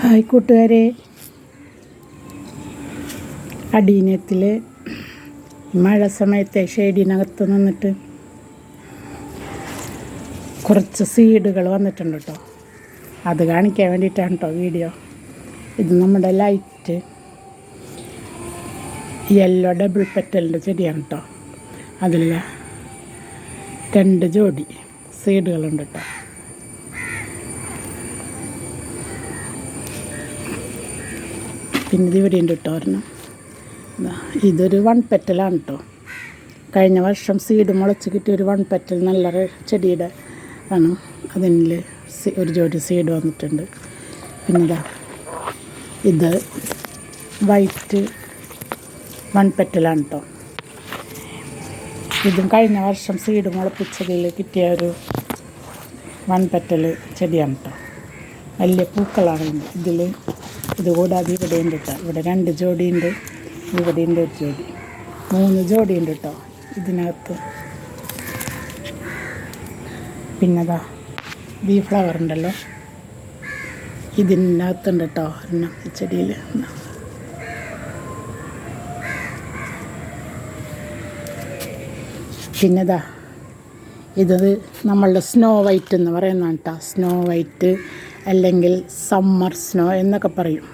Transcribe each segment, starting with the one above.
Hi കൂട്ടുകാരെ, അടീനത്തിൽ മഴ സമയത്തെ ഷെയ്ഡിനകത്ത് നിന്നിട്ട് കുറച്ച് സീഡുകൾ വന്നിട്ടുണ്ട് കേട്ടോ. അത് കാണിക്കാൻ വേണ്ടിയിട്ടാണ് കേട്ടോ വീഡിയോ. ഇത് നമ്മുടെ ലൈറ്റ് യെല്ലോ ഡബിൾ പെറ്റലിൻ്റെ ചെടിയാണ് കേട്ടോ. അതിൽ 2 ജോഡി സീഡുകളുണ്ട് കേട്ടോ. പിന്നെ ഇത് ഇവിടെ ഉണ്ട് കേട്ടോ ഒരെണ്ണം. ഇതൊരു 1 പെറ്റലാണ് കേട്ടോ. കഴിഞ്ഞ വർഷം സീഡ് മുളച്ച് കിട്ടിയ ഒരു 1 പെറ്റൽ നല്ല ചെടിയുടെ ആണ്. അതിൽ ഒരു ജോഡി സീഡ് വന്നിട്ടുണ്ട്. പിന്നെ ഇത് വൈറ്റ് 1 പെറ്റലാണ് കേട്ടോ. ഇതും കഴിഞ്ഞ വർഷം സീഡ് മുളപ്പിച്ചതിൽ കിട്ടിയ ഒരു 1 പെറ്റൽ ചെടിയാണ് കേട്ടോ. വലിയ പൂക്കളാണ് ഇതിൽ. ഇതുകൂടാതെ ഇവിടെ ഉണ്ട് കേട്ടോ. ഇവിടെ 2 ജോഡിയുണ്ട്, ഇവിടെ ഉണ്ട് 1 ജോഡി, 3 ജോഡിയുണ്ട് കേട്ടോ ഇതിനകത്ത്. പിന്നെ ഈ ഫ്ലവർ ഉണ്ടല്ലോ, ഇതിനകത്തുണ്ട് കേട്ടോ ഒരെണ്ണം ഈ ചെടിയിൽ. പിന്നെ ഇത് നമ്മളുടെ സ്നോ വൈറ്റ് എന്ന് പറയുന്നതാണ് കേട്ടോ. സ്നോ വൈറ്റ് അല്ലെങ്കിൽ സമ്മർ സ്നോ എന്നൊക്കെ പറയും.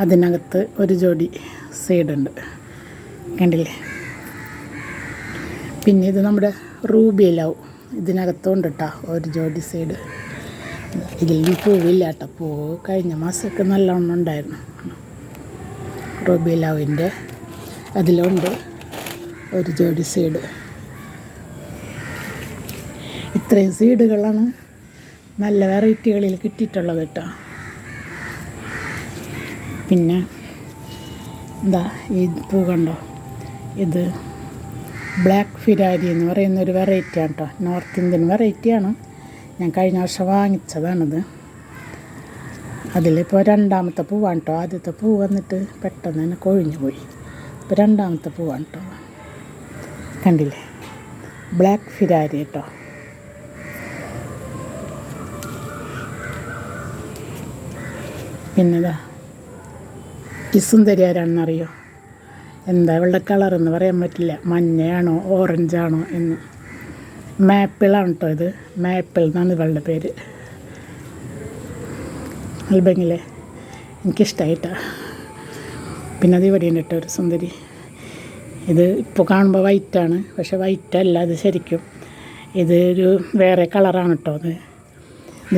അതിനകത്ത് ഒരു ജോഡി സീഡുണ്ട്, കണ്ടില്ലേ. പിന്നെ ഇത് നമ്മുടെ റൂബി ലവ്, ഇതിനകത്തുണ്ട് കേട്ടോ ഒരു ജോഡി സീഡ്. ഇതിൽ പൂവില്ല കേട്ടോ. പൂവ് കഴിഞ്ഞ മാസമൊക്കെ നല്ലോണം ഉണ്ടായിരുന്നു. റൂബി ലവിൻ്റെ അതിലുണ്ട് ഒരു ജോഡി സീഡ്. ഇത്രയും സീഡുകളാണ് നല്ല വെറൈറ്റികളിൽ കിട്ടിയിട്ടുള്ളത് കേട്ടോ. പിന്നെ ഈ പൂ കണ്ടോ, ഇത് ബ്ലാക്ക് ഫിരാരി എന്ന് പറയുന്ന ഒരു വെറൈറ്റിയാണ് കേട്ടോ. നോർത്ത് ഇന്ത്യൻ വെറൈറ്റിയാണ്. ഞാൻ കഴിഞ്ഞ വർഷം വാങ്ങിച്ചതാണിത്. അതിലിപ്പോൾ 2ാമത്തെ പൂവാണ് കേട്ടോ. ആദ്യത്തെ പൂ വന്നിട്ട് പെട്ടെന്ന് തന്നെ കൊഴിഞ്ഞു പോയി. ഇപ്പോൾ 2ാമത്തെ പൂവാണ് കേട്ടോ. കണ്ടില്ലേ, ബ്ലാക്ക് ഫിരാരി കേട്ടോ. പിന്നെ ഈ സുന്ദരി ആരാണെന്നറിയോ? എന്താ ഇവളുടെ കളറെന്ന് പറയാൻ പറ്റില്ല. മഞ്ഞയാണോ ഓറഞ്ചാണോ എന്ന്. മാപ്പിളാണ് കേട്ടോ ഇത്. മാപ്പിൾ എന്നാണ് ഇവളുടെ പേര്. അൽബങ്ങിലെ എനിക്കിഷ്ടമായിട്ടാ. പിന്നെ അത് ഇവിടെ ഉണ്ട് കേട്ടോ ഒരു സുന്ദരി. ഇത് ഇപ്പോൾ കാണുമ്പോൾ വൈറ്റാണ്, പക്ഷെ വൈറ്റല്ല ഇത് ശരിക്കും. ഇതൊരു വേറെ കളറാണ് കേട്ടോ. ഇത്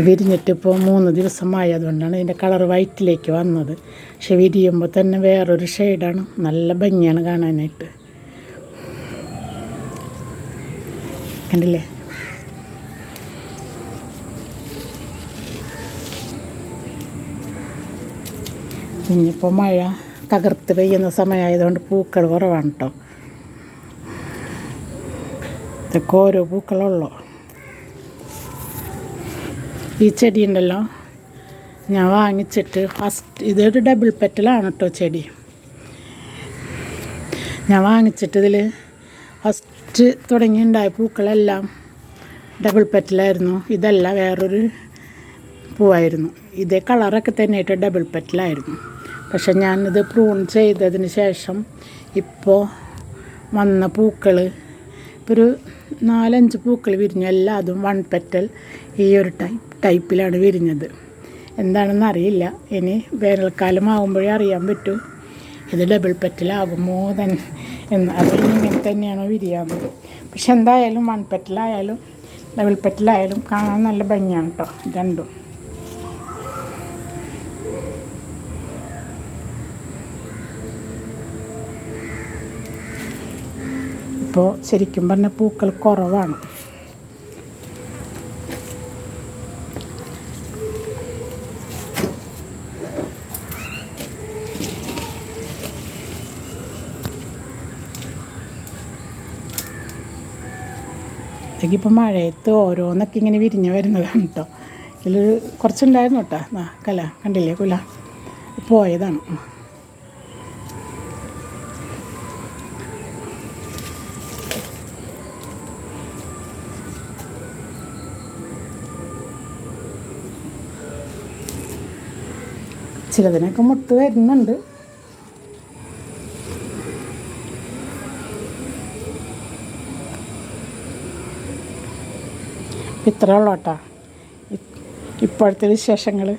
വിരിഞ്ഞിട്ട് ഇപ്പോൾ 3 ദിവസമായി. അതുകൊണ്ടാണ് ഇതിൻ്റെ കളർ വൈറ്റിലേക്ക് വന്നത്. പക്ഷെ വിരിയുമ്പോൾ തന്നെ വേറൊരു ഷെയ്ഡാണ്. നല്ല ഭംഗിയാണ് കാണാനായിട്ട്. കണ്ടില്ലേ. ഇനിയിപ്പോൾ മഴ തകർത്ത് പെയ്യുന്ന സമയമായതുകൊണ്ട് പൂക്കൾ കുറവാണ് കേട്ടോ. ഇതൊക്കെ ഓരോ പൂക്കളുള്ളൂ. ഈ ചെടി ഉണ്ടല്ലോ, ഞാൻ വാങ്ങിച്ചിട്ട് ഇതൊരു ഡബിൾ പെറ്റലാണ് കേട്ടോ ചെടി. ഞാൻ വാങ്ങിച്ചിട്ട് ഇതിൽ ഫസ്റ്റ് തുടങ്ങിയുണ്ടായ പൂക്കളെല്ലാം ഡബിൾ പെറ്റലായിരുന്നു. ഇതല്ല, വേറൊരു പൂവായിരുന്നു. ഇതേ കളറൊക്കെ തന്നെയായിട്ട് ഡബിൾ പെറ്റലായിരുന്നു. പക്ഷെ ഞാനിത് പ്രൂൺ ചെയ്തതിന് ശേഷം ഇപ്പോൾ വന്ന പൂക്കൾ ഇപ്പോൾ ഒരു 4-5 പൂക്കൾ വിരിഞ്ഞു. എല്ലാതും 1 പെറ്റൽ ഈ ഒരു ടൈപ്പിലാണ് വിരിഞ്ഞത്. എന്താണെന്ന് അറിയില്ല. ഇനി വേനൽക്കാലം ആകുമ്പോഴേ അറിയാൻ പറ്റൂ ഇത് ഡബിൾ പെറ്റലാകുമോ തന്നെ എന്ന്. അതിന് ഇങ്ങനെ തന്നെയാണോ വിരിയാകുന്നത്. പക്ഷെ എന്തായാലും 1 പെറ്റലായാലും ഡബിൾ പെറ്റലായാലും കാണാൻ നല്ല ഭംഗിയാണ് കേട്ടോ രണ്ടും. ഇപ്പോൾ ശരിക്കും പറഞ്ഞ പൂക്കൾ കുറവാണ്. ഇപ്പോൾ മഴയത്ത് ഓരോന്നൊക്കെ ഇങ്ങനെ വിരിഞ്ഞ് വരുന്നതാണ് കേട്ടോ. ഇതിൽ കുറച്ചുണ്ടായിരുന്നു കേട്ടോ. കണ്ടില്ലേ കുല പോയതാണ്. ചിലതിനൊക്കെ മുട്ട് വരുന്നുണ്ട്. ഇത്ര ഉള്ളൂ കേട്ടോ ഇപ്പോഴത്തെ വിശേഷങ്ങൾ.